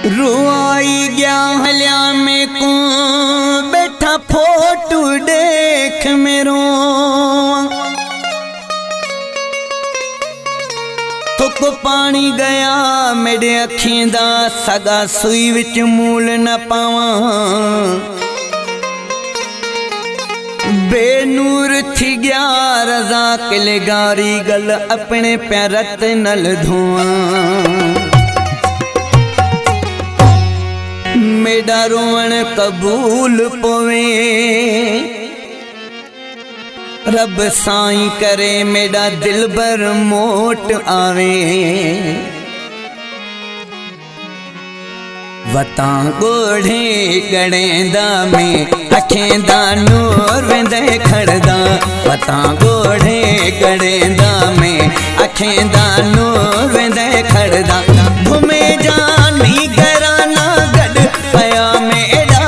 रुआई गया हलिया में को बैठा फोटू देख मेरो तुक पानी गया मेरे अखियों दा सगा सुई विच मूल न पावा बेनूर थी गया रजा किलगारी गल अपने पैरत नल धुआं मेरा रोवण कबूल पोवे रब साईं करे मेरा दिल भर मोट आवे वता गोढ़े गड़ेंदा में अखें दा नूर वेंदे खड़दा वता गोढ़े गड़ेंदा में अखें दा नूर वेंदे खड़दा घुमे जानी घराना गड पया मेरा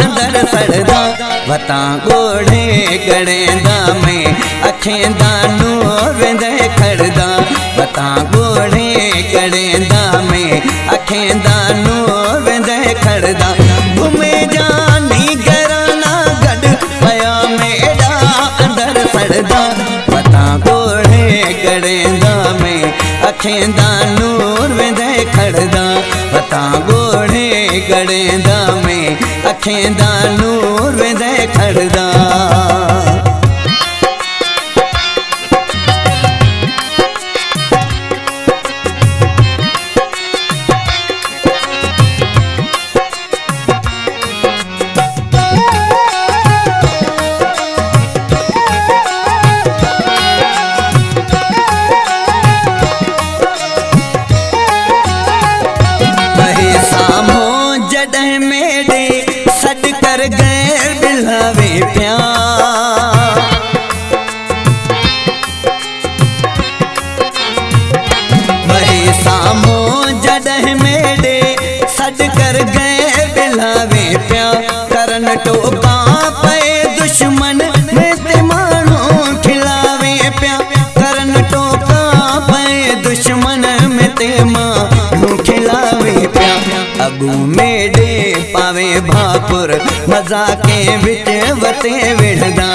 अंदर सड़दा वता गोढ़े गड़ेंदा में अखें दा नूर वेंदे खड़दा वता गोढ़े गड़ेंदा में अखें दा नूर वेंदे खड़दा घुमे जानी घराना गड पया मेरा अंदर सड़दा वता गोढ़े गड़ेंदा में अखें दा नूर वेंदे खड़दा वता गोढ़े गड़ेंदा में अखें दा नूर वेंदे खड़दा टोका पे दुश्मन में ते मानो खिलावे प्या करन टोका पे दुश्मन में ते मानो खिलावे प्या अगू मेडे पावे भापुर मजा के विच वते विढ़दा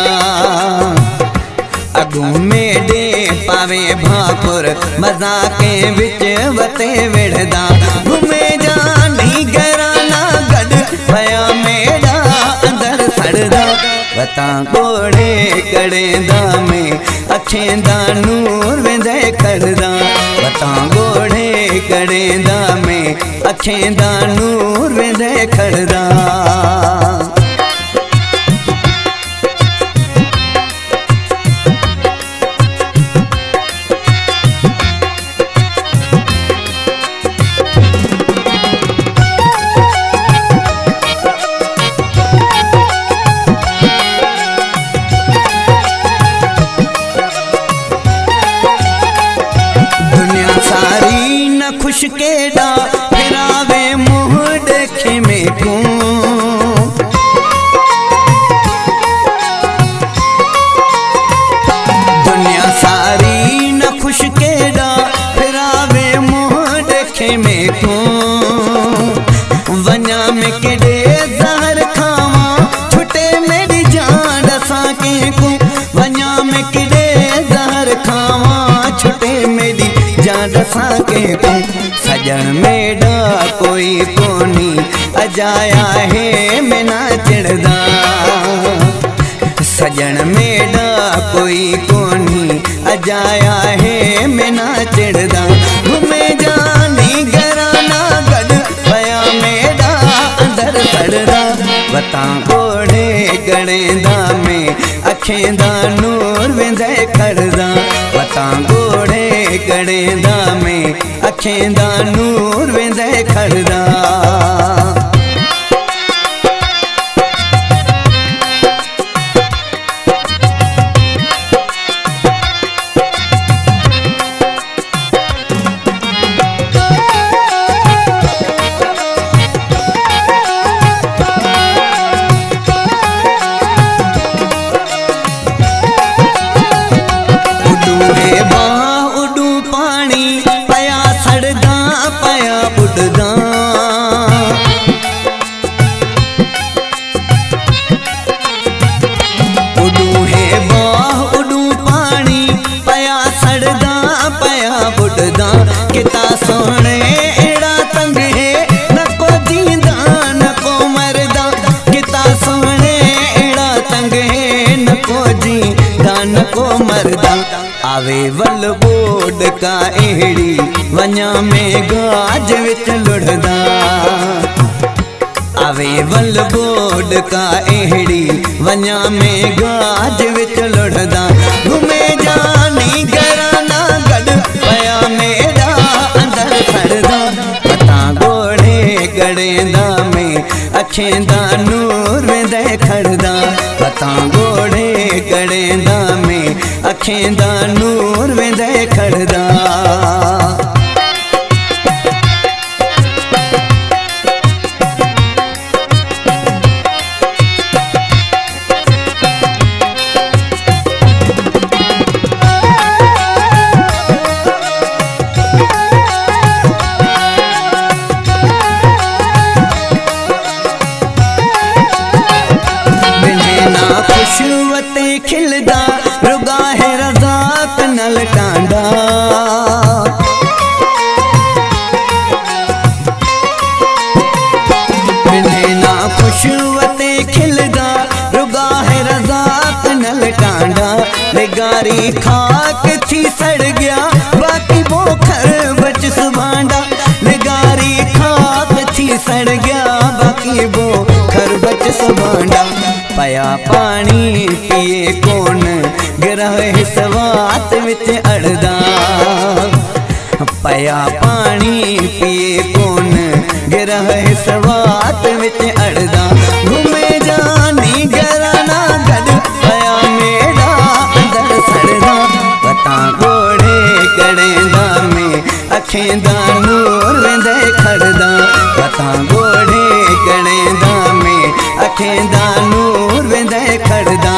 अगू मेडे पावे भापुर मजा के विच वते विढ़दा घुमे जानी घराना गड भया मेरा सड़दा वता गोढ़े गड़ेंदा में अखें दा नूर वेंदे खड़दा वता गोढ़े गड़ेंदा में अखें दा नूर वेंदे खड़दा खुश केडा फिरावे मुँह देखे में को दुनिया सारी न खुश केडा फिरावे मुँह देखे में को वन्या में केडे जहर खावा छुटे मेरी जान दसा के को वन्या में केडे जहर खावा छुटे मेरी जान दसा के को सजन मेरा कोई कोनी अजाया है मैं ना चिड़दा सजन मेरा कोई कोनी अजाया है मैं ना चिड़दा घुमे जानी घराना गड पया मेरा अंदर सड़दा वता गोढ़े गड़ेंदा में अखें दा नूर वेंदे खड़दा वता गोढ़े गड़ेंदा में अखें दा नूर वेंदे खड़दा उडू पानी पया सड़दा पया बुडदा एड़ी वञा में गाज विच लुढ़दा आवे वल बोड का एड़ी वञा में गाज विच लुढ़दा घुमे जानी घराना गड पया मेरा अंदर खड़दा पता गोड़े गड़ेंदा में अखें दा नूर वेंदे खड़दा पता गोड़े गड़ेंदा में अखें दा नूर वेंदे खड़दा खुशवते खिलदा रुगा है रज़ाक नल टांडा बिना खुशवते खिलदा रुगा है रज़ाक नल टांडा निगारी खाक थी सड़ गया बाकी बोखर बच सुभांडा निगारी खाक थी सड़ गया बाकी बोखर बच सुभांडा पया पानी पिए कौन गिरह सवात विच अड़दा पया पानी पिए कौन गिरह सवात विच अड़दा घुमे जानी घराना गड पया मेरा अंदर सड़दा पता गोड़े गड़ेंदा में अखें दा नूर वेंदे खड़दा पता गोड़े गड़ेंदा में अखें दा नूर वेंदे खड़दा